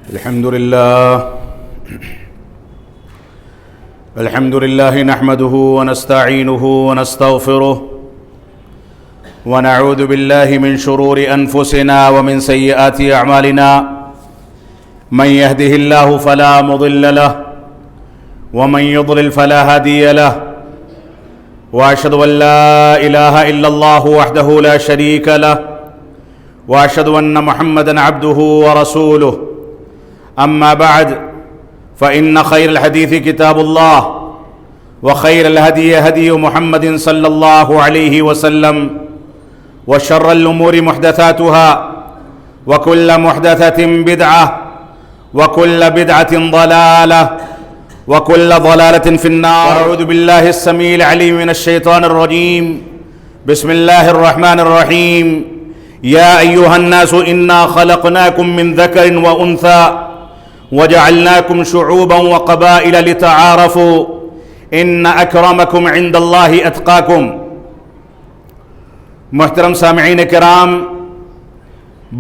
الحمد لله نحمده ونستعينه ونستغفره ونعوذ بالله من شرور أنفسنا ومن سيئات أعمالنا من يهده الله فلا مضل له ومن يضلل فلا هادي له وأشهد أن لا إله إلا الله وحده لا شريك له وأشهد أن محمدًا عبده ورسوله أما بعد فإن خير الحديث كتاب الله وخير الهدي هدي محمد صلى الله عليه وسلم وشر الأمور محدثاتها وكل محدثة بدعة وكل بدعة ضلالة وكل ضلالة في النار. أعوذ بالله السميع العليم من الشيطان الرجيم. بسم الله الرحمن الرحيم. يا أيها الناس إنا خلقناكم من ذكر وأنثى وجعلناكم شعوبا وقبائل لتعارفوا إن أكرمكم عند الله أتقاكم. محترم سامعین کرام،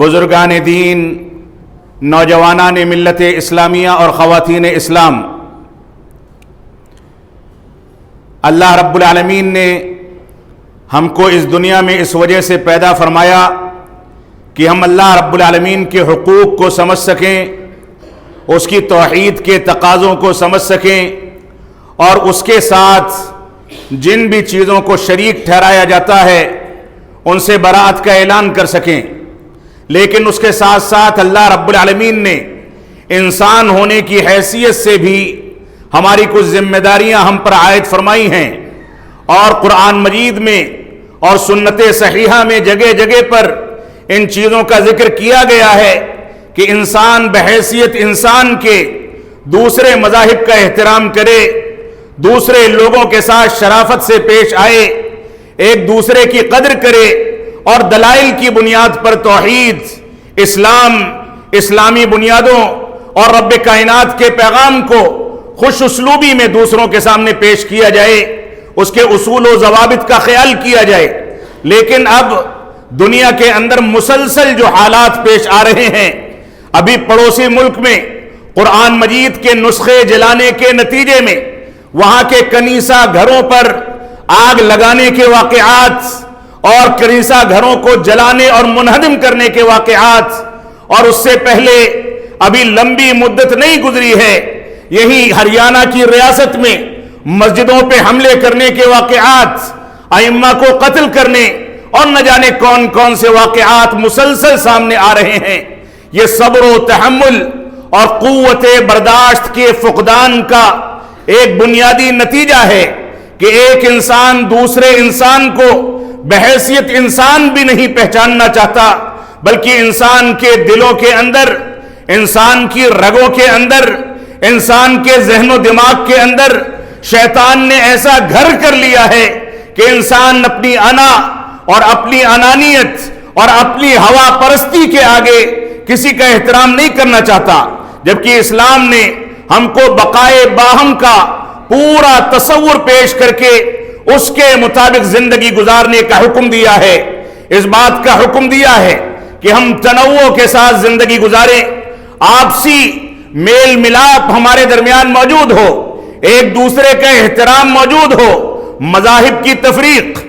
بزرگان دین، نوجوانان ملت اسلامیہ اور خواتین اسلام، اللہ رب العالمین نے ہم کو اس دنیا میں اس وجہ سے پیدا فرمایا کہ ہم اللہ رب العالمین کے حقوق کو سمجھ سکیں، اس کی توحید کے تقاضوں کو سمجھ سکیں، اور اس کے ساتھ جن بھی چیزوں کو شریک ٹھہرایا جاتا ہے ان سے براءت کا اعلان کر سکیں۔ لیکن اس کے ساتھ ساتھ اللہ رب العالمین نے انسان ہونے کی حیثیت سے بھی ہماری کچھ ذمہ داریاں ہم پر عائد فرمائی ہیں، اور قرآن مجید میں اور سنت صحیحہ میں جگہ جگہ پر ان چیزوں کا ذکر کیا گیا ہے کہ انسان بحیثیت انسان کے دوسرے مذاہب کا احترام کرے، دوسرے لوگوں کے ساتھ شرافت سے پیش آئے، ایک دوسرے کی قدر کرے، اور دلائل کی بنیاد پر توحید، اسلام، اسلامی بنیادوں اور رب کائنات کے پیغام کو خوش اسلوبی میں دوسروں کے سامنے پیش کیا جائے، اس کے اصول و ضوابط کا خیال کیا جائے۔ لیکن اب دنیا کے اندر مسلسل جو حالات پیش آ رہے ہیں، ابھی پڑوسی ملک میں قرآن مجید کے نسخے جلانے کے نتیجے میں وہاں کے کنیسہ گھروں پر آگ لگانے کے واقعات اور کنیسہ گھروں کو جلانے اور منہدم کرنے کے واقعات، اور اس سے پہلے ابھی لمبی مدت نہیں گزری ہے یہی ہریانہ کی ریاست میں مسجدوں پہ حملے کرنے کے واقعات، ائمہ کو قتل کرنے اور نہ جانے کون کون سے واقعات مسلسل سامنے آ رہے ہیں۔ یہ صبر و تحمل اور قوت برداشت کے فقدان کا ایک بنیادی نتیجہ ہے کہ ایک انسان دوسرے انسان کو بحیثیت انسان بھی نہیں پہچاننا چاہتا، بلکہ انسان کے دلوں کے اندر، انسان کی رگوں کے اندر، انسان کے ذہن و دماغ کے اندر شیطان نے ایسا گھر کر لیا ہے کہ انسان اپنی انا اور اپنی انانیت اور اپنی ہوا پرستی کے آگے کسی کا احترام نہیں کرنا چاہتا، جبکہ اسلام نے ہم کو بقائے باہم کا پورا تصور پیش کر کے اس کے مطابق زندگی گزارنے کا حکم دیا ہے، اس بات کا حکم دیا ہے کہ ہم تنوع کے ساتھ زندگی گزاریں، آپسی میل ملاپ ہمارے درمیان موجود ہو، ایک دوسرے کا احترام موجود ہو، مذاہب کی تفریق،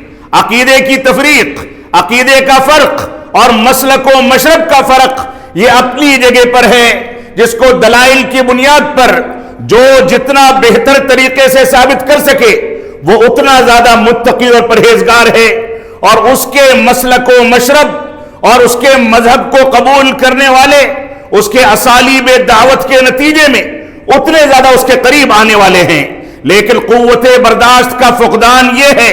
عقیدے کی تفریق، عقیدے کا فرق اور مسلک و مشرب کا فرق یہ اپنی جگہ پر ہے، جس کو دلائل کی بنیاد پر جو جتنا بہتر طریقے سے ثابت کر سکے وہ اتنا زیادہ متقی اور پرہیزگار ہے، اور اس کے مسلک و مشرب اور اس کے مذہب کو قبول کرنے والے اس کے اسالیب دعوت کے نتیجے میں اتنے زیادہ اس کے قریب آنے والے ہیں۔ لیکن قوت برداشت کا فقدان یہ ہے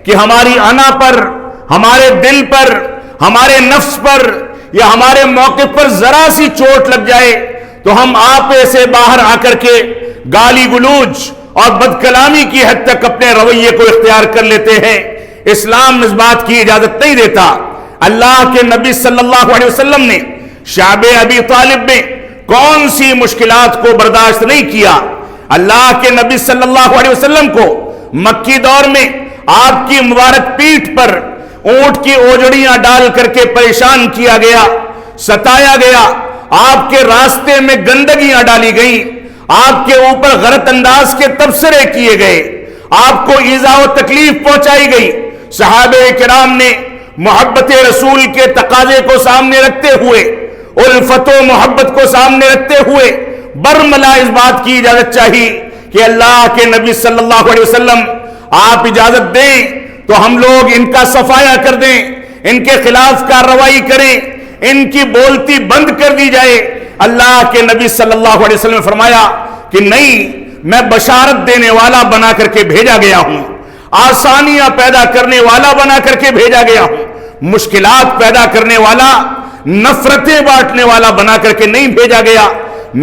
کہ ہماری انا پر، ہمارے دل پر، ہمارے نفس پر یا ہمارے موقف پر ذرا سی چوٹ لگ جائے تو ہم آپے سے باہر آ کر کے گالی گلوچ اور بد کلامی کی حد تک اپنے رویے کو اختیار کر لیتے ہیں۔ اسلام اس بات کی اجازت نہیں دیتا۔ اللہ کے نبی صلی اللہ علیہ وسلم نے شعب ابی طالب میں کون سی مشکلات کو برداشت نہیں کیا۔ اللہ کے نبی صلی اللہ علیہ وسلم کو مکی دور میں آپ کی مبارک پیٹھ پر اونٹ کی اوجڑیاں ڈال کر کے پریشان کیا گیا، ستایا گیا، آپ کے راستے میں گندگیاں ڈالی گئیں، آپ کے اوپر غلط انداز کے تبصرے کیے گئے، آپ کو ایذا و تکلیف پہنچائی گئی، صحابہ کرام نے محبت رسول کے تقاضے کو سامنے رکھتے ہوئے، الفت و محبت کو سامنے رکھتے ہوئے برملا اس بات کی اجازت چاہی کہ اللہ کے نبی صلی اللہ علیہ وسلم آپ اجازت دیں تو ہم لوگ ان کا صفایا کر دیں، ان کے خلاف کارروائی کریں، ان کی بولتی بند کر دی جائے۔ اللہ کے نبی صلی اللہ علیہ وسلم نے فرمایا کہ نہیں، میں بشارت دینے والا بنا کر کے بھیجا گیا ہوں، آسانیاں پیدا کرنے والا بنا کر کے بھیجا گیا ہوں، مشکلات پیدا کرنے والا، نفرتیں بانٹنے والا بنا کر کے نہیں بھیجا گیا۔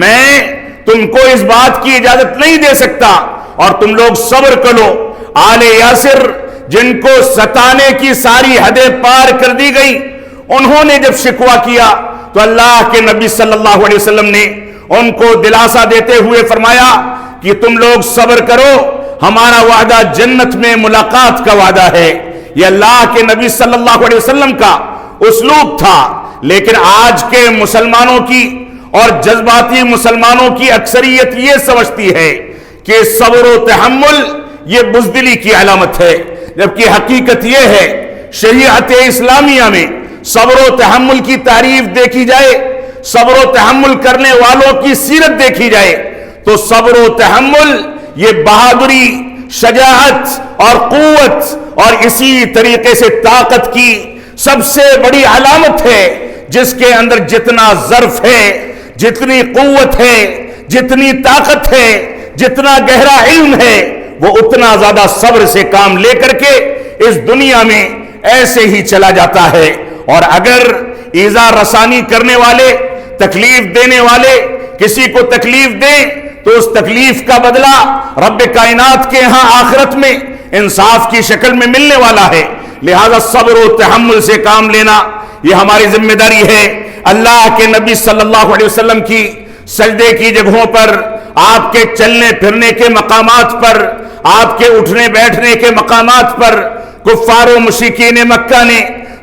میں تم کو اس بات کی اجازت نہیں دے سکتا اور تم لوگ صبر کرو۔ آل یاسر جن کو ستانے کی ساری حدیں پار کر دی گئی، انہوں نے جب شکوہ کیا تو اللہ کے نبی صلی اللہ علیہ وسلم نے ان کو دلاسا دیتے ہوئے فرمایا کہ تم لوگ صبر کرو، ہمارا وعدہ جنت میں ملاقات کا وعدہ ہے۔ یہ اللہ کے نبی صلی اللہ علیہ وسلم کا اسلوب تھا، لیکن آج کے مسلمانوں کی اور جذباتی مسلمانوں کی اکثریت یہ سمجھتی ہے کہ صبر و تحمل یہ بزدلی کی علامت ہے، جبکہ حقیقت یہ ہے شریعت اسلامیہ میں صبر و تحمل کی تعریف دیکھی جائے، صبر و تحمل کرنے والوں کی سیرت دیکھی جائے تو صبر و تحمل یہ بہادری، شجاعت اور قوت اور اسی طریقے سے طاقت کی سب سے بڑی علامت ہے، جس کے اندر جتنا ظرف ہے، جتنی قوت ہے، جتنی طاقت ہے، جتنا گہرا علم ہے، وہ اتنا زیادہ صبر سے کام لے کر کے اس دنیا میں ایسے ہی چلا جاتا ہے۔ اور اگر ایذا رسانی کرنے والے، تکلیف دینے والے کسی کو تکلیف دیں تو اس تکلیف کا بدلہ رب کائنات کے ہاں آخرت میں انصاف کی شکل میں ملنے والا ہے۔ لہذا صبر و تحمل سے کام لینا یہ ہماری ذمہ داری ہے۔ اللہ کے نبی صلی اللہ علیہ وسلم کی سجدے کی جگہوں پر، آپ کے چلنے پھرنے کے مقامات پر، آپ کے اٹھنے بیٹھنے کے مقامات پر کفار و مشرکین مکہ نے،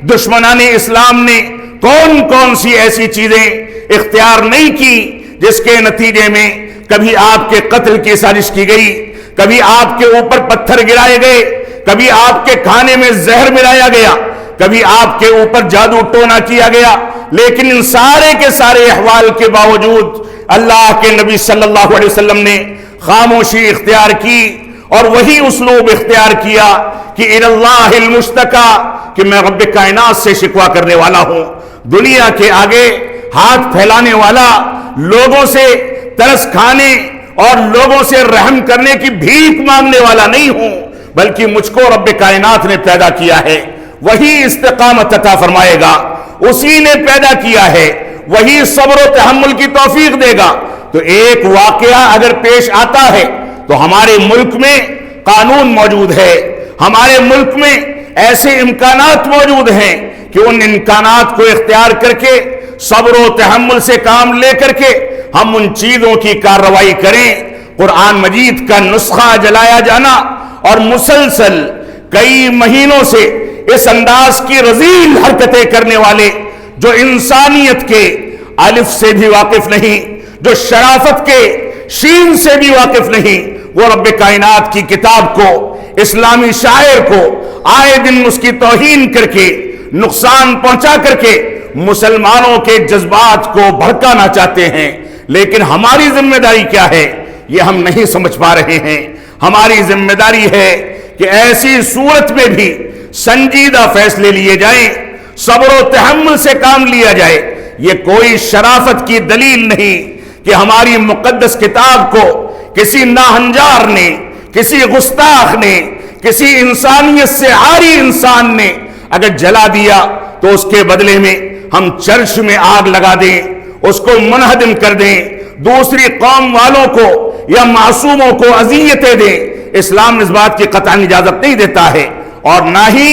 دشمنان اسلام نے کون کون سی ایسی چیزیں اختیار نہیں کی جس کے نتیجے میں کبھی آپ کے قتل کی سازش کی گئی، کبھی آپ کے اوپر پتھر گرائے گئے، کبھی آپ کے کھانے میں زہر ملایا گیا، کبھی آپ کے اوپر جادو ٹونا کیا گیا، لیکن ان سارے کے سارے احوال کے باوجود اللہ کے نبی صلی اللہ علیہ وسلم نے خاموشی اختیار کی اور وہی اسلوب اختیار کیا کہ الاللہ المشتکا، کہ میں رب کائنات سے شکوہ کرنے والا ہوں، دنیا کے آگے ہاتھ پھیلانے والا، لوگوں سے ترس کھانے اور لوگوں سے رحم کرنے کی بھیک مانگنے والا نہیں ہوں، بلکہ مجھ کو رب کائنات نے پیدا کیا ہے، وہی استقامت عطا فرمائے گا، اسی نے پیدا کیا ہے، وہی صبر و تحمل کی توفیق دے گا۔ تو ایک واقعہ اگر پیش آتا ہے تو ہمارے ملک میں قانون موجود ہے، ہمارے ملک میں ایسے امکانات موجود ہیں کہ ان امکانات کو اختیار کر کے صبر و تحمل سے کام لے کر کے ہم ان چیزوں کی کارروائی کریں۔ قرآن مجید کا نسخہ جلایا جانا اور مسلسل کئی مہینوں سے اس انداز کی رذیل حرکتیں کرنے والے جو انسانیت کے الف سے بھی واقف نہیں، جو شرافت کے شین سے بھی واقف نہیں، وہ رب کائنات کی کتاب کو، اسلامی شاعر کو آئے دن اس کی توہین کر کے، نقصان پہنچا کر کے مسلمانوں کے جذبات کو بھڑکانا چاہتے ہیں۔ لیکن ہماری ذمہ داری کیا ہے یہ ہم نہیں سمجھ پا رہے ہیں۔ ہماری ذمہ داری ہے کہ ایسی صورت میں بھی سنجیدہ فیصلے لیے جائیں، صبر و تحمل سے کام لیا جائے۔ یہ کوئی شرافت کی دلیل نہیں کہ ہماری مقدس کتاب کو کسی ناہنجار نے، کسی گستاخ نے، کسی انسانیت سے عاری انسان نے اگر جلا دیا تو اس کے بدلے میں ہم چرچ میں آگ لگا دیں، اس کو منہدم کر دیں، دوسری قوم والوں کو یا معصوموں کو اذیتیں دیں۔ اسلام اس بات کی قطعاً اجازت نہیں دیتا ہے، اور نہ ہی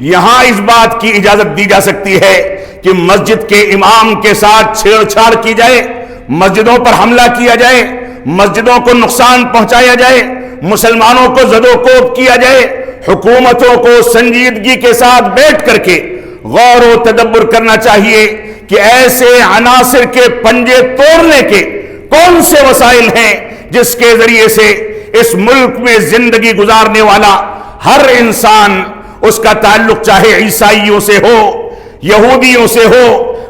یہاں اس بات کی اجازت دی جا سکتی ہے کہ مسجد کے امام کے ساتھ چھیڑ چھاڑ کی جائے، مسجدوں پر حملہ کیا جائے، مسجدوں کو نقصان پہنچایا جائے، مسلمانوں کو زد و کوب کیا جائے۔ حکومتوں کو سنجیدگی کے ساتھ بیٹھ کر کے غور و تدبر کرنا چاہیے کہ ایسے عناصر کے پنجے توڑنے کے کون سے وسائل ہیں جس کے ذریعے سے اس ملک میں زندگی گزارنے والا ہر انسان، اس کا تعلق چاہے عیسائیوں سے ہو، یہودیوں سے ہو،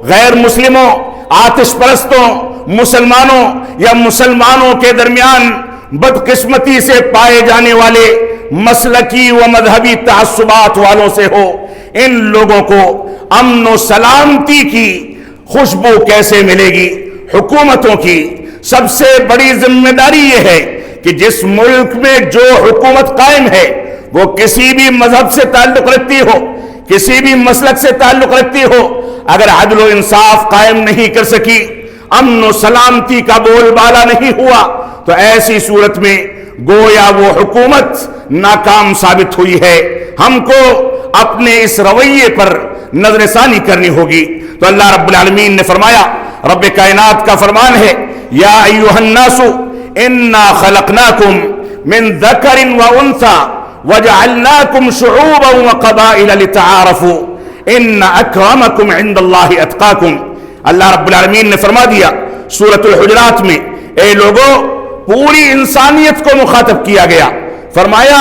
غیر مسلموں، آتش پرستوں، مسلمانوں یا مسلمانوں کے درمیان بدقسمتی سے پائے جانے والے مسلکی و مذہبی تعصبات والوں سے ہو، ان لوگوں کو امن و سلامتی کی خوشبو کیسے ملے گی؟ حکومتوں کی سب سے بڑی ذمہ داری یہ ہے کہ جس ملک میں جو حکومت قائم ہے وہ کسی بھی مذہب سے تعلق رکھتی ہو، کسی بھی مسلک سے تعلق رکھتی ہو، اگر عدل و انصاف قائم نہیں کر سکی، امن و سلامتی کا بول بالا نہیں ہوا، تو ایسی صورت میں گویا وہ حکومت ناکام ثابت ہوئی ہے۔ ہم کو اپنے اس رویے پر نظر ثانی کرنی ہوگی۔ تو اللہ رب العالمین نے فرمایا، رب کائنات کا فرمان ہے، یا ایھا الناس انا خلقناکم من ذکر و انثی وجعلناکم شعوبا وقبائل لتعارفوا ان اکرمکم عند اللہ اتقاکم۔ اللہ رب العالمین نے فرما دیا سورۃ الحجرات میں، اے لوگو، پوری انسانیت کو مخاطب کیا گیا، فرمایا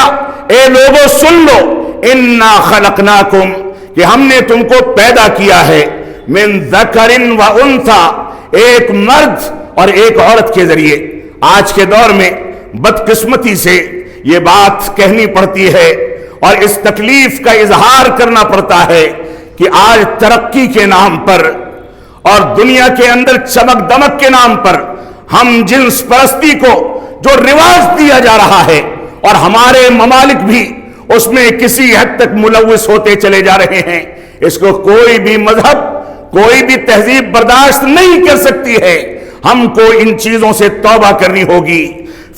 اے لوگو سن لو، انا خلقناکم، کہ ہم نے تم کو پیدا کیا ہے، من ذکر و انثی، ایک مرد اور ایک عورت کے ذریعے۔ آج کے دور میں بدقسمتی سے یہ بات کہنی پڑتی ہے اور اس تکلیف کا اظہار کرنا پڑتا ہے کہ آج ترقی کے نام پر اور دنیا کے اندر چمک دمک کے نام پر ہم جنس پرستی کو جو رواج دیا جا رہا ہے، اور ہمارے ممالک بھی اس میں کسی حد تک ملوث ہوتے چلے جا رہے ہیں، اس کو کوئی بھی مذہب، کوئی بھی تہذیب برداشت نہیں کر سکتی ہے۔ ہم کو ان چیزوں سے توبہ کرنی ہوگی،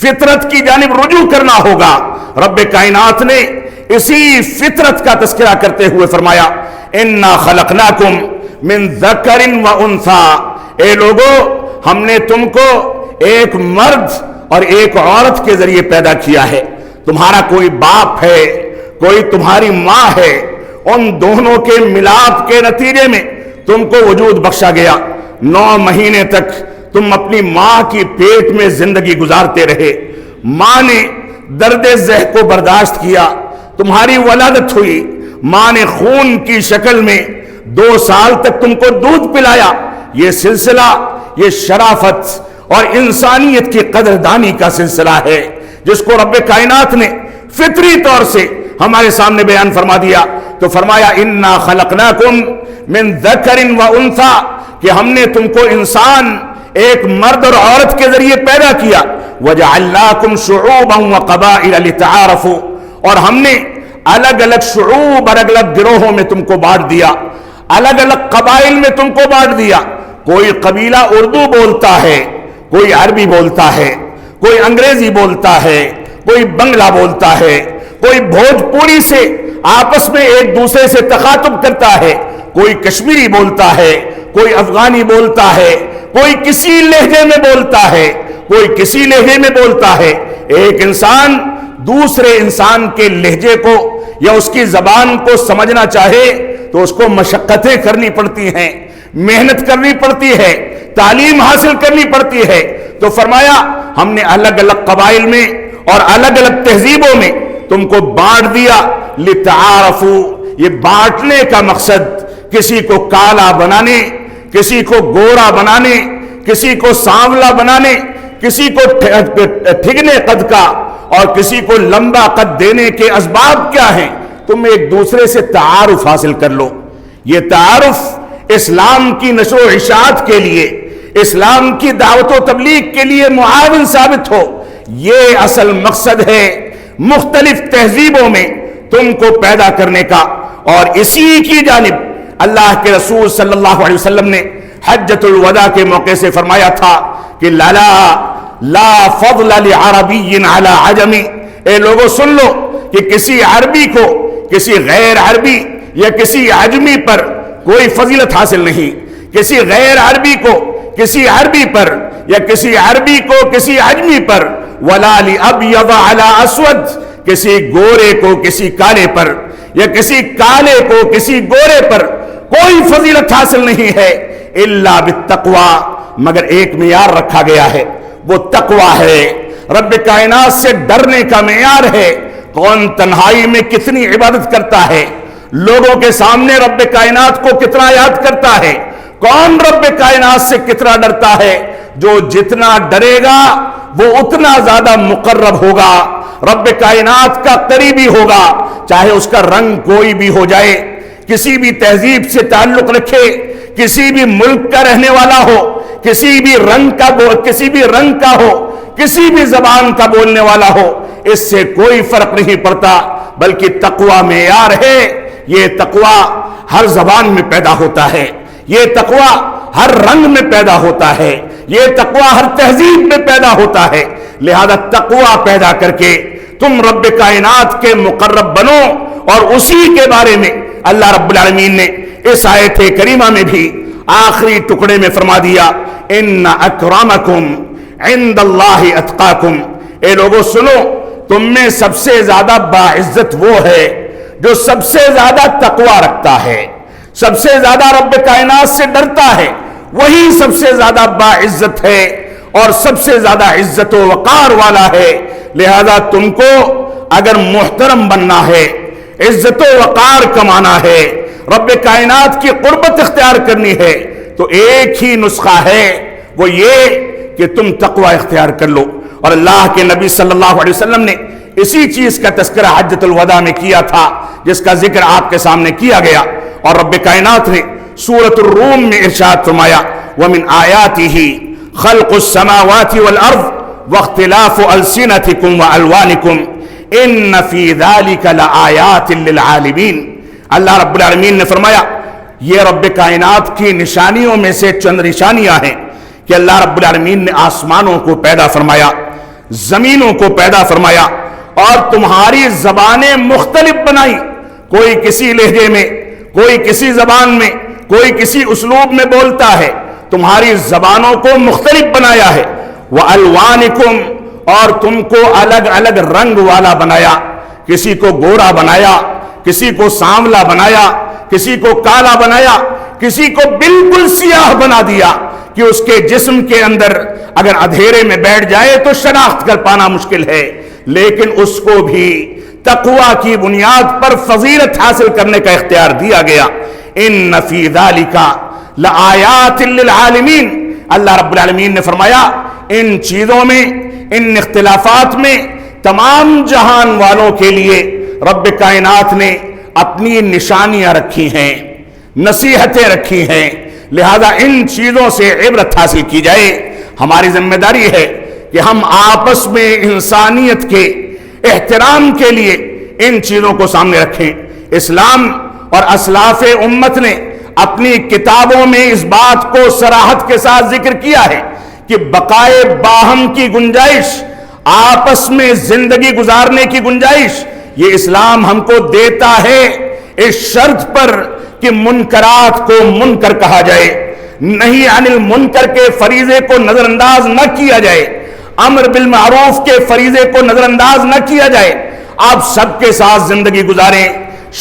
فطرت کی جانب رجوع کرنا ہوگا۔ رب کائنات نے اسی فطرت کا تذکرہ کرتے ہوئے فرمایا، انا خلقناکم من ذکر و انثی، اے لوگو، ہم نے تم کو ایک مرد اور ایک عورت کے ذریعے پیدا کیا ہے۔ تمہارا کوئی باپ ہے، کوئی تمہاری ماں ہے، ان دونوں کے ملاپ کے نتیجے میں تم کو وجود بخشا گیا۔ 9 مہینے تک تم اپنی ماں کی پیٹ میں زندگی گزارتے رہے، ماں نے درد زہ کو برداشت کیا، تمہاری ولادت ہوئی، ماں نے خون کی شکل میں 2 سال تک تم کو دودھ پلایا۔ یہ سلسلہ، یہ شرافت اور انسانیت کی قدردانی کا سلسلہ ہے جس کو رب کائنات نے فطری طور سے ہمارے سامنے بیان فرما دیا۔ تو فرمایا، انا خلقناکم من ذکر و انثی، کہ ہم نے تم کو انسان، ایک مرد اور عورت کے ذریعے پیدا کیا، وجعلناکم شعوبا وقبائل لتعارفوا، اور ہم نے الگ الگ شعوب، الگ الگ گروہوں میں تم کو بانٹ دیا، الگ الگ قبائل میں تم کو بانٹ دیا۔ کوئی قبیلہ اردو بولتا ہے، کوئی عربی بولتا ہے، کوئی انگریزی بولتا ہے، کوئی بنگلہ بولتا ہے، کوئی بھوجپوری سے آپس میں ایک دوسرے سے تخاطب کرتا ہے، کوئی کشمیری بولتا ہے، کوئی افغانی بولتا ہے، کوئی کسی لہجے میں بولتا ہے، کوئی کسی لہجے میں بولتا ہے۔ ایک انسان دوسرے انسان کے لہجے کو یا اس کی زبان کو سمجھنا چاہے تو اس کو مشقتیں کرنی پڑتی ہیں، محنت کرنی پڑتی ہے، تعلیم حاصل کرنی پڑتی ہے۔ تو فرمایا، ہم نے الگ الگ قبائل میں اور الگ الگ تہذیبوں میں تم کو بانٹ دیا، لتعارفوا، یہ بانٹنے کا مقصد کسی کو کالا بنانے، کسی کو گورا بنانے، کسی کو سانولا بنانے، کسی کو ٹھگنے قد کا اور کسی کو لمبا قد دینے کے اسباب کیا ہیں؟ تم ایک دوسرے سے تعارف حاصل کر لو۔ یہ تعارف اسلام کی نشر و اشاعت کے لیے، اسلام کی دعوت و تبلیغ کے لیے معاون ثابت ہو، یہ اصل مقصد ہے مختلف تہذیبوں میں تم کو پیدا کرنے کا۔ اور اسی کی جانب اللہ کے رسول صلی اللہ علیہ وسلم نے حجۃ الوداع کے موقع سے فرمایا تھا کہ لا فضل لعربی علی عجمی، اے لوگوں سن لو کہ کسی عربی کو کسی غیر عربی یا کسی عجمی پر کوئی فضیلت حاصل نہیں، کسی غیر عربی کو کسی عربی پر یا کسی عربی کو کسی عجمی پر، ولا لابیض علی اسود، کسی گورے کو کسی کالے پر یا کسی کالے کو کسی گورے پر، کوئی فضیلت حاصل نہیں ہے الا بالتقوی، مگر ایک معیار رکھا گیا ہے، وہ تقوی ہے، رب کائنات سے ڈرنے کا معیار ہے۔ کون تنہائی میں کتنی عبادت کرتا ہے، لوگوں کے سامنے رب کائنات کو کتنا یاد کرتا ہے، کون رب کائنات سے کتنا ڈرتا ہے؟ جو جتنا ڈرے گا وہ اتنا زیادہ مقرب ہوگا، رب کائنات کا قریبی ہوگا، چاہے اس کا رنگ کوئی بھی ہو جائے، کسی بھی تہذیب سے تعلق رکھے، کسی بھی ملک کا رہنے والا ہو، کسی بھی رنگ کا ہو، کسی بھی زبان کا بولنے والا ہو، اس سے کوئی فرق نہیں پڑتا، بلکہ تقوی معیار ہے۔ یہ تقوی ہر زبان میں پیدا ہوتا ہے، یہ تقوی ہر رنگ میں پیدا ہوتا ہے، یہ تقوی ہر تہذیب میں پیدا ہوتا ہے۔ لہذا تقوی پیدا کر کے تم رب کائنات کے مقرب بنو، اور اسی کے بارے میں اللہ رب العالمین نے اس آیت کریمہ میں بھی آخری ٹکڑے میں فرما دیا، ان اکرمکم عند اللہ اتقاکم۔ اے لوگوں سنو، تم میں سب سے زیادہ باعزت وہ ہے جو سب سے زیادہ تقوی رکھتا ہے، سب سے زیادہ رب کائنات سے ڈرتا ہے، وہی سب سے زیادہ باعزت ہے اور سب سے زیادہ عزت و وقار والا ہے۔ لہذا تم کو اگر محترم بننا ہے، عزت و وقار کمانا ہے، رب کائنات کی قربت اختیار کرنی ہے، تو ایک ہی نسخہ ہے، وہ یہ کہ تم تقوی اختیار کر لو۔ اور اللہ کے نبی صلی اللہ علیہ وسلم نے اسی چیز کا تذکرہ حجۃ الوداع میں کیا تھا، جس کا ذکر آپ کے سامنے کیا گیا، اور رب کائنات نے سورۃ الروم میں ارشاد فرمایا، وَمِنْ آيَاتِهِ خَلْقُ السَّمَاوَاتِ وَالْأَرْضِ وَاخْتِلَافُ أَلْسِنَتِكُمْ وَأَلْوَانِكُمْ إِنَّ فِي ذَلِكَ لَآيَاتٍ لِلْعَالِمِينَ۔ اللہ رب العالمین نے فرمایا یہ رب کائنات کی نشانیوں میں سے چند نشانیاں ہیں کہ اللہ رب العالمین نے آسمانوں کو پیدا فرمایا، زمینوں کو پیدا فرمایا، اور تمہاری زبانیں مختلف بنائی، کوئی کسی لہجے میں، کوئی کسی زبان میں، کوئی کسی اسلوب میں بولتا ہے، تمہاری زبانوں کو مختلف بنایا ہے۔ وَأَلْوَانِكُمْ، اور تم کو الگ الگ رنگ والا بنایا، کسی کو گورا بنایا، کسی کو سانولا بنایا، کسی کو کالا بنایا، کسی کو بالکل سیاہ بنا دیا کہ اس کے جسم کے اندر اگر اندھیرے میں بیٹھ جائے تو شناخت کر پانا مشکل ہے، لیکن اس کو بھی تقوی کی بنیاد پر فضیلت حاصل کرنے کا اختیار دیا گیا۔ ان فی ذالک لآیات للعالمین، اللہ رب العالمین نے فرمایا ان چیزوں میں، ان اختلافات میں تمام جہان والوں کے لیے رب کائنات نے اپنی نشانیاں رکھی ہیں، نصیحتیں رکھی ہیں، لہذا ان چیزوں سے عبرت حاصل کی جائے۔ ہماری ذمہ داری ہے کہ ہم آپس میں انسانیت کے احترام کے لیے ان چیزوں کو سامنے رکھیں۔ اسلام اور اسلاف امت نے اپنی کتابوں میں اس بات کو صراحت کے ساتھ ذکر کیا ہے کہ بقائے باہم کی گنجائش، آپس میں زندگی گزارنے کی گنجائش، یہ اسلام ہم کو دیتا ہے، اس شرط پر کہ منکرات کو منکر کہا جائے، نہی عن المنکر کے فریضے کو نظر انداز نہ کیا جائے، امر بالمعروف کے فریضے کو نظر انداز نہ کیا جائے، آپ سب کے ساتھ زندگی گزاریں،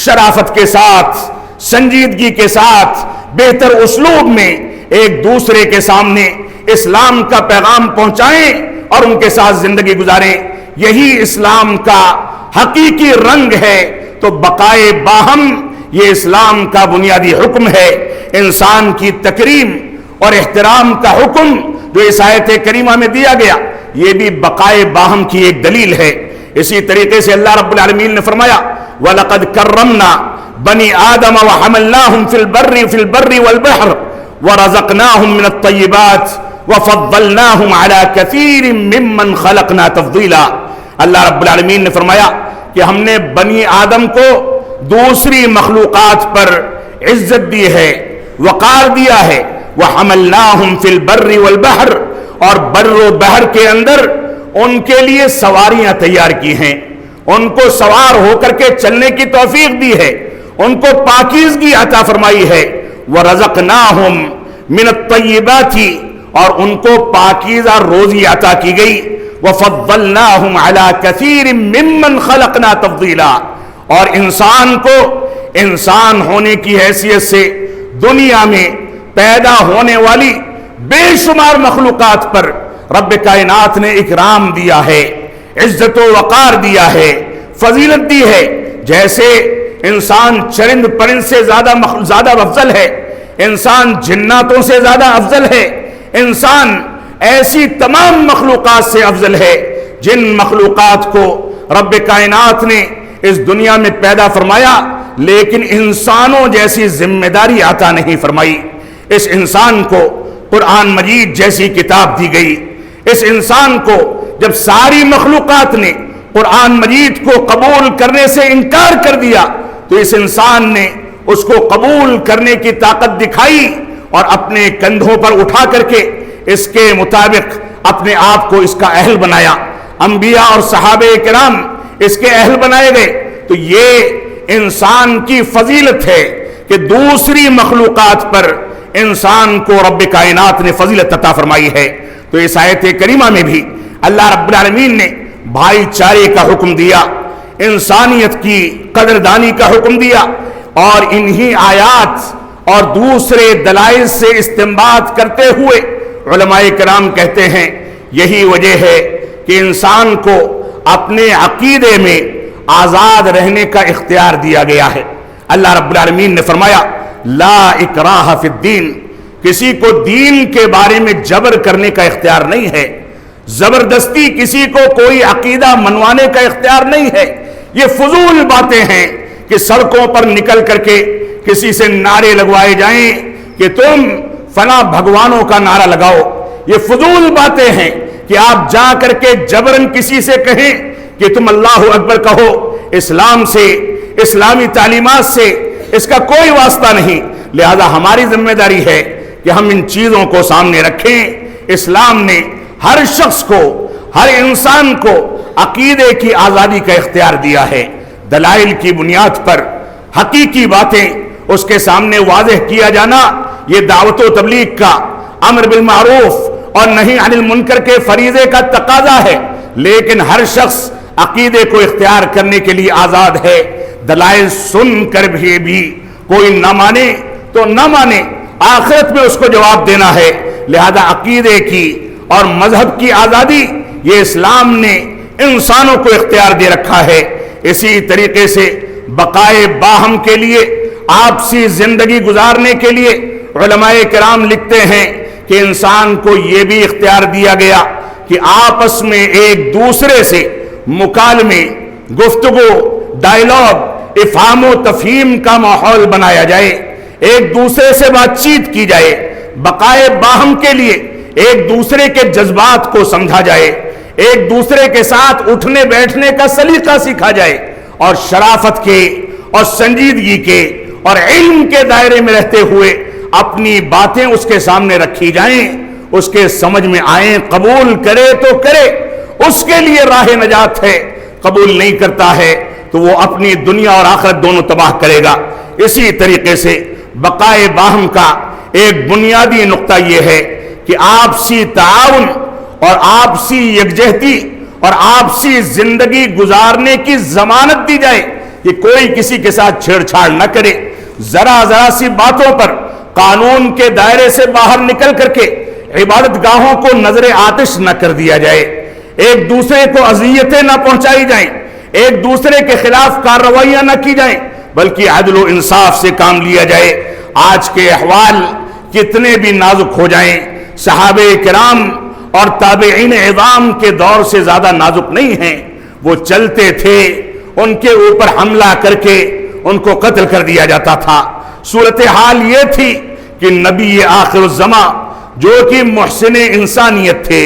شرافت کے ساتھ، سنجیدگی کے ساتھ، بہتر اسلوب میں ایک دوسرے کے سامنے اسلام کا پیغام پہنچائیں اور ان کے ساتھ زندگی گزاریں۔ یہی اسلام کا حقیقی رنگ ہے۔ تو بقائے باہم یہ اسلام کا بنیادی حکم ہے، انسان کی تکریم اور احترام کا حکم جو اس آیت کریمہ میں دیا گیا، یہ بھی بقائے باہم کی ایک دلیل ہے۔ اسی طریقے سے اللہ رب العالمین نے فرمایا وَلَقَدْ كَرَّمْنَا بَنِي آدَمَ وَحَمَلْنَاهُمْ فِي الْبَرِّ وَالْبَحْرِ وَرَزَقْنَاهُمْ مِنَ الطَّيِّبَاتِ وَفَضَّلْنَاهُمْ عَلَى كَثِيرٍ مِّمَّنْ خَلَقْنَا تَفْضِيلًا۔ اللہ رب العالمین نے فرمایا کہ ہم نے بنی آدم کو دوسری مخلوقات پر عزت دی ہے، وقار دیا ہے۔ وَحَمَلْنَاهُمْ فِي الْبَرِّ وَالْبَحْرِ، اور بر و بحر کے اندر ان کے لیے سواریاں تیار کی ہیں، ان کو سوار ہو کر کے چلنے کی توفیق دی ہے، ان کو پاکیزگی عطا فرمائی ہے۔ وَرَزَقْنَاهُمْ مِنَ الطَّيِّبَاتِ، اور ان کو پاکیزہ روزی عطا کی گئی۔ وَفَضَّلْنَاهُمْ عَلَى كَثِيرٍ مِّمَّنْ خَلَقْنَا تَفْضِيلًا، اور انسان کو انسان ہونے کی حیثیت سے دنیا میں پیدا ہونے والی بے شمار مخلوقات پر رب کائنات نے اکرام دیا ہے، عزت و وقار دیا ہے، فضیلت دی ہے۔ جیسے انسان چرند پرند سے زیادہ افضل ہے، انسان جناتوں سے زیادہ افضل ہے، انسان ایسی تمام مخلوقات سے افضل ہے جن مخلوقات کو رب کائنات نے اس دنیا میں پیدا فرمایا، لیکن انسانوں جیسی ذمہ داری عطا نہیں فرمائی۔ اس انسان کو قرآن مجید جیسی کتاب دی گئی۔ اس انسان کو جب ساری مخلوقات نے قرآن مجید کو قبول کرنے سے انکار کر دیا تو اس انسان نے اس کو قبول کرنے کی طاقت دکھائی اور اپنے کندھوں پر اٹھا کر کے اس کے مطابق اپنے آپ کو اس کا اہل بنایا۔ انبیاء اور صحابہ کرام اس کے اہل بنائے گئے۔ تو یہ انسان کی فضیلت ہے کہ دوسری مخلوقات پر انسان کو رب کائنات نے فضیلت عطا فرمائی ہے۔ تو اس آیت کریمہ میں بھی اللہ رب العالمین نے بھائی چارے کا حکم دیا، انسانیت کی قدردانی کا حکم دیا، اور انہی آیات اور دوسرے دلائل سے استنباط کرتے ہوئے علماء کرام کہتے ہیں یہی وجہ ہے کہ انسان کو اپنے عقیدے میں آزاد رہنے کا اختیار دیا گیا ہے۔ اللہ رب العالمین نے فرمایا لا اکراہ فی الدین، کسی کو دین کے بارے میں جبر کرنے کا اختیار نہیں ہے، زبردستی کسی کو کوئی عقیدہ منوانے کا اختیار نہیں ہے۔ یہ فضول باتیں ہیں کہ سڑکوں پر نکل کر کے کسی سے نعرے لگوائے جائیں کہ تم فلاں بھگوانوں کا نعرہ لگاؤ۔ یہ فضول باتیں ہیں کہ آپ جا کر کے جبرن کسی سے کہیں کہ تم اللہ اکبر کہو۔ اسلام سے، اسلامی تعلیمات سے اس کا کوئی واسطہ نہیں۔ لہذا ہماری ذمہ داری ہے کہ ہم ان چیزوں کو سامنے رکھیں۔ اسلام نے ہر شخص کو، ہر انسان کو عقیدے کی آزادی کا اختیار دیا ہے۔ دلائل کی بنیاد پر حقیقی باتیں اس کے سامنے واضح کیا جانا یہ دعوت و تبلیغ کا، امر بالمعروف اور نہی عن المنکر کے فریضے کا تقاضا ہے، لیکن ہر شخص عقیدے کو اختیار کرنے کے لیے آزاد ہے۔ دلائل سن کر بھی کوئی نہ مانے تو نہ مانے، آخرت میں اس کو جواب دینا ہے۔ لہذا عقیدے کی اور مذہب کی آزادی یہ اسلام نے انسانوں کو اختیار دے رکھا ہے۔ اسی طریقے سے بقائے باہم کے لیے، آپسی زندگی گزارنے کے لیے علماء کرام لکھتے ہیں کہ انسان کو یہ بھی اختیار دیا گیا کہ آپس میں ایک دوسرے سے مکالمے، گفتگو، ڈائیلاگ، افہام و تفہیم کا ماحول بنایا جائے، ایک دوسرے سے بات چیت کی جائے، بقائے باہم کے لیے ایک دوسرے کے جذبات کو سمجھا جائے، ایک دوسرے کے ساتھ اٹھنے بیٹھنے کا سلیقہ سیکھا جائے، اور شرافت کے اور سنجیدگی کے اور علم کے دائرے میں رہتے ہوئے اپنی باتیں اس کے سامنے رکھی جائیں، اس کے سمجھ میں آئیں، قبول کرے تو کرے، اس کے لیے راہ نجات ہے۔ قبول نہیں کرتا ہے تو وہ اپنی دنیا اور آخرت دونوں تباہ کرے گا۔ اسی طریقے سے بقائے باہم کا ایک بنیادی نقطہ یہ ہے کہ آپسی تعاون اور آپسی یکجہتی اور آپسی زندگی گزارنے کی ضمانت دی جائے کہ کوئی کسی کے ساتھ چھیڑ چھاڑ نہ کرے، ذرا سی باتوں پر قانون کے دائرے سے باہر نکل کر کے عبادت گاہوں کو نظر آتش نہ کر دیا جائے، ایک دوسرے کو اذیتیں نہ پہنچائی جائیں، ایک دوسرے کے خلاف کارروائیاں نہ کی جائیں، بلکہ عدل و انصاف سے کام لیا جائے۔ آج کے احوال کتنے بھی نازک ہو جائیں، صحابہ کرام اور تابعین عظام کے دور سے زیادہ نازک نہیں ہیں۔ وہ چلتے تھے، ان کے اوپر حملہ کر کے ان کو قتل کر دیا جاتا تھا۔ صورتحال یہ تھی کہ نبی آخر الزماں جو کہ محسن انسانیت تھے،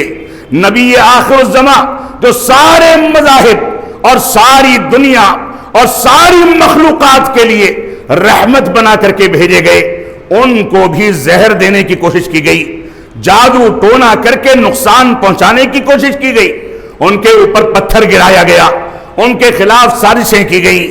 نبی آخر الزماں جو سارے مذاہب اور ساری دنیا اور ساری مخلوقات کے لیے رحمت بنا کر کے بھیجے گئے، ان کو بھی زہر دینے کی کوشش کی گئی، جادو ٹونا کر کے نقصان پہنچانے کی کوشش کی گئی، ان کے اوپر پتھر گرایا گیا، ان کے خلاف سازشیں کی گئی،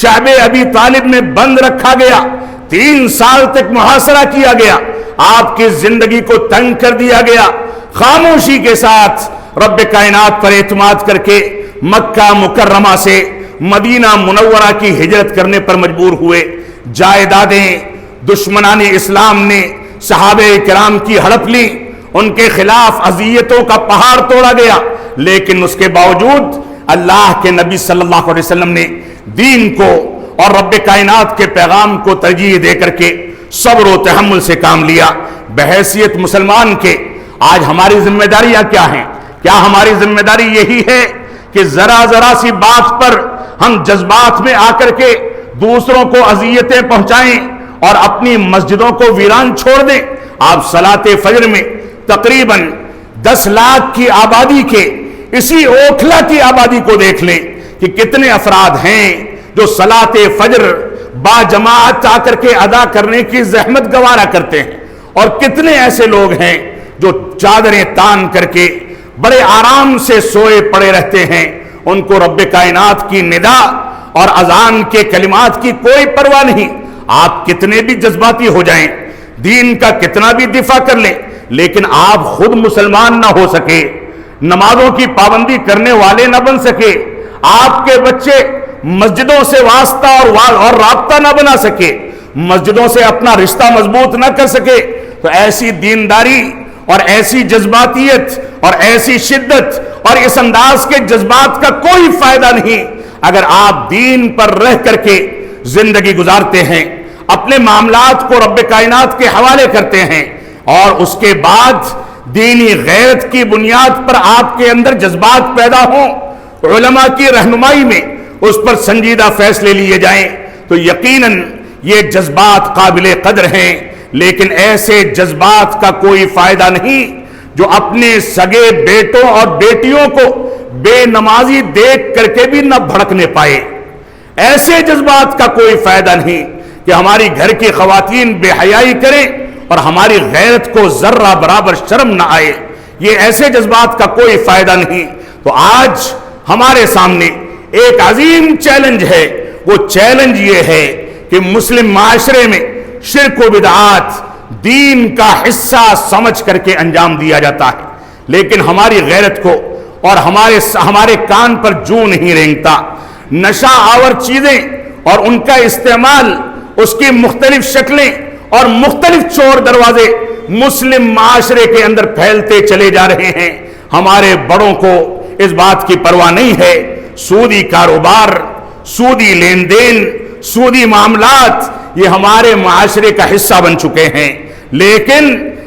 شعب ابی طالب میں بند رکھا گیا، 3 سال تک محاصرہ کیا گیا، آپ کی زندگی کو تنگ کر دیا گیا، خاموشی کے ساتھ رب کائنات پر اعتماد کر کے مکہ مکرمہ سے مدینہ منورہ کی ہجرت کرنے پر مجبور ہوئے، جائیدادیں دشمنان اسلام نے صحابہ کرام کی ہڑپ لی، ان کے خلاف اذیتوں کا پہاڑ توڑا گیا، لیکن اس کے باوجود اللہ کے نبی صلی اللہ علیہ وسلم نے دین کو اور رب کائنات کے پیغام کو ترجیح دے کر کے صبر و تحمل سے کام لیا۔ بحیثیت مسلمان کے آج ہماری ذمہ داریاں کیا ہیں؟ کیا ہماری ذمہ داری یہی ہے کہ ذرا سی بات پر ہم جذبات میں آ کر کے دوسروں کو اذیتیں پہنچائیں اور اپنی مسجدوں کو ویران چھوڑ دیں؟ آپ صلاۃ فجر میں تقریباً 10 لاکھ کی آبادی کے اسی اوکھلا کی آبادی کو دیکھ لیں کہ کتنے افراد ہیں جو صلاۃ فجر با جماعت آ کر کے ادا کرنے کی زحمت گوارا کرتے ہیں، اور کتنے ایسے لوگ ہیں جو چادریں تان کر کے بڑے آرام سے سوئے پڑے رہتے ہیں۔ ان کو رب کائنات کی ندا اور اذان کے کلمات کی کوئی پرواہ نہیں۔ آپ کتنے بھی جذباتی ہو جائیں، دین کا کتنا بھی دفاع کر لیں، لیکن آپ خود مسلمان نہ ہو سکے، نمازوں کی پابندی کرنے والے نہ بن سکے، آپ کے بچے مسجدوں سے واسطہ اور رابطہ نہ بنا سکے، مسجدوں سے اپنا رشتہ مضبوط نہ کر سکے، تو ایسی دینداری اور ایسی جذباتیت اور ایسی شدت اور اس انداز کے جذبات کا کوئی فائدہ نہیں۔ اگر آپ دین پر رہ کر کے زندگی گزارتے ہیں، اپنے معاملات کو رب کائنات کے حوالے کرتے ہیں، اور اس کے بعد دینی غیرت کی بنیاد پر آپ کے اندر جذبات پیدا ہوں، علماء کی رہنمائی میں اس پر سنجیدہ فیصلے لیے جائیں، تو یقیناً یہ جذبات قابل قدر ہیں۔ لیکن ایسے جذبات کا کوئی فائدہ نہیں جو اپنے سگے بیٹوں اور بیٹیوں کو بے نمازی دیکھ کر کے بھی نہ بھڑکنے پائے۔ ایسے جذبات کا کوئی فائدہ نہیں کہ ہماری گھر کی خواتین بے حیائی کریں اور ہماری غیرت کو ذرہ برابر شرم نہ آئے۔ یہ ایسے جذبات کا کوئی فائدہ نہیں۔ تو آج ہمارے سامنے ایک عظیم چیلنج ہے، وہ چیلنج یہ ہے کہ مسلم معاشرے میں شرک و بدعات دین کا حصہ سمجھ کر کے انجام دیا جاتا ہے، لیکن ہماری غیرت کو اور ہمارے کان پر جو نہیں رینگتا۔ نشہ آور چیزیں اور ان کا استعمال، اس کی مختلف شکلیں اور مختلف چور دروازے مسلم معاشرے کے اندر پھیلتے چلے جا رہے ہیں۔ ہمارے بڑوں کو اس بات کی پرواہ نہیں ہے۔ سودی کاروبار، سودی لین دین، سودی معاملات یہ ہمارے معاشرے کا حصہ بن چکے ہیں، لیکن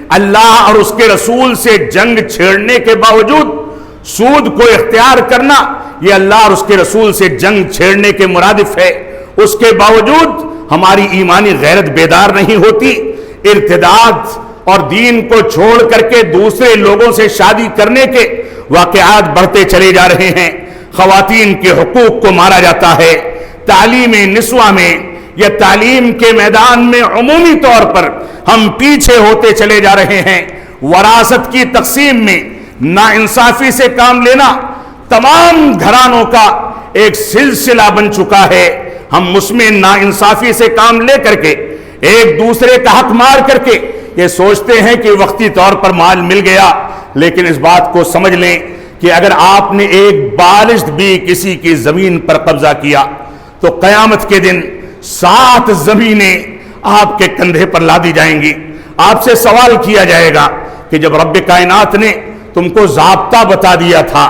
اللہ اور اس کے رسول سے جنگ چھیڑنے کے باوجود سود کو اختیار کرنا یہ اللہ اور اس کے رسول سے جنگ چھیڑنے کے مرادف ہے۔ اس کے باوجود ہماری ایمانی غیرت بیدار نہیں ہوتی۔ ارتداد اور دین کو چھوڑ کر کے دوسرے لوگوں سے شادی کرنے کے واقعات بڑھتے چلے جا رہے ہیں۔ خواتین کے حقوق کو مارا جاتا ہے۔ تعلیم نسواں میں یا تعلیم کے میدان میں عمومی طور پر ہم پیچھے ہوتے چلے جا رہے ہیں۔ وراثت کی تقسیم میں ناانصافی سے کام لینا تمام گھرانوں کا ایک سلسلہ بن چکا ہے۔ ہم اس میں ناانصافی سے کام لے کر کے ایک دوسرے کا حق مار کر کے یہ سوچتے ہیں کہ وقتی طور پر مال مل گیا، لیکن اس بات کو سمجھ لیں کہ اگر آپ نے ایک بالشت بھی کسی کی زمین پر قبضہ کیا تو قیامت کے دن 7 زمینیں آپ کے کندھے پر لادی جائیں گی۔ آپ سے سوال کیا جائے گا کہ جب رب کائنات نے تم کو ضابطہ بتا دیا تھا،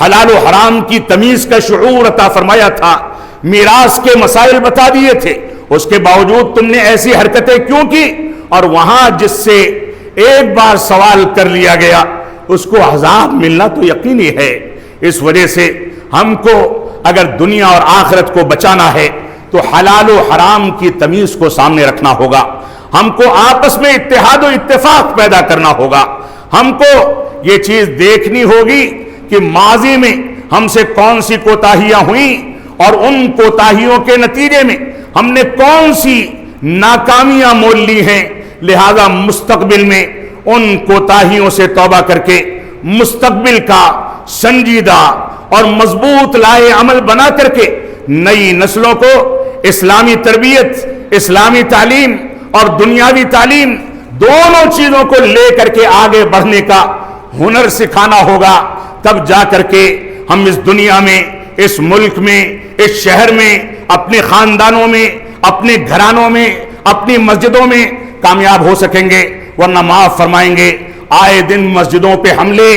حلال و حرام کی تمیز کا شعور عطا فرمایا تھا، میراث کے مسائل بتا دیے تھے، اس کے باوجود تم نے ایسی حرکتیں کیوں کی؟ اور وہاں جس سے ایک بار سوال کر لیا گیا اس کو عذاب ملنا تو یقینی ہے۔ اس وجہ سے ہم کو اگر دنیا اور آخرت کو بچانا ہے تو حلال و حرام کی تمیز کو سامنے رکھنا ہوگا۔ ہم کو آپس میں اتحاد و اتفاق پیدا کرنا ہوگا۔ ہم کو یہ چیز دیکھنی ہوگی کہ ماضی میں ہم سے کون سی کوتاہیاں ہوئیں اور ان کوتاہیوں کے نتیجے میں ہم نے کون سی ناکامیاں مول لی ہیں، لہذا مستقبل میں ان کوتاہیوں سے توبہ کر کے مستقبل کا سنجیدہ اور مضبوط لائے عمل بنا کر کے نئی نسلوں کو اسلامی تربیت، اسلامی تعلیم اور دنیاوی تعلیم دونوں چیزوں کو لے کر کے آگے بڑھنے کا ہنر سکھانا ہوگا۔ تب جا کر کے ہم اس دنیا میں، اس ملک میں، اس شہر میں، اپنے خاندانوں میں، اپنے گھرانوں میں، اپنی مسجدوں میں کامیاب ہو سکیں گے، ورنہ معاف فرمائیں گے آئے دن مسجدوں پہ حملے،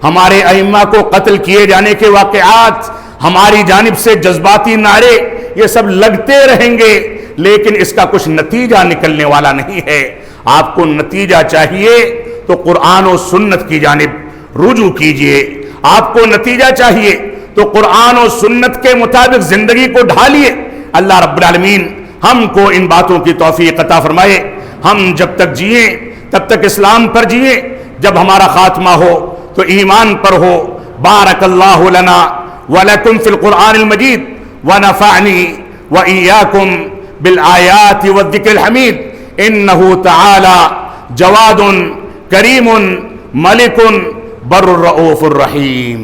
ہمارے ائمہ کو قتل کیے جانے کے واقعات، ہماری جانب سے جذباتی نعرے، یہ سب لگتے رہیں گے، لیکن اس کا کچھ نتیجہ نکلنے والا نہیں ہے۔ آپ کو نتیجہ چاہیے تو قرآن و سنت کی جانب رجوع کیجئے، آپ کو نتیجہ چاہیے تو قرآن و سنت کے مطابق زندگی کو ڈھالیے۔ اللہ رب العالمین ہم کو ان باتوں کی توفیق عطا فرمائے۔ ہم جب تک جئیں تب تک اسلام پر جئیں، جب ہمارا خاتمہ ہو تو ایمان پر ہو۔ بارک اللہ لنا ولکم فی القرآن المجید ونفعنی وإیاکم بالآیات والذکر الحمید، انہ تعالی جواد کریم ملک بر الرؤوف الرحیم۔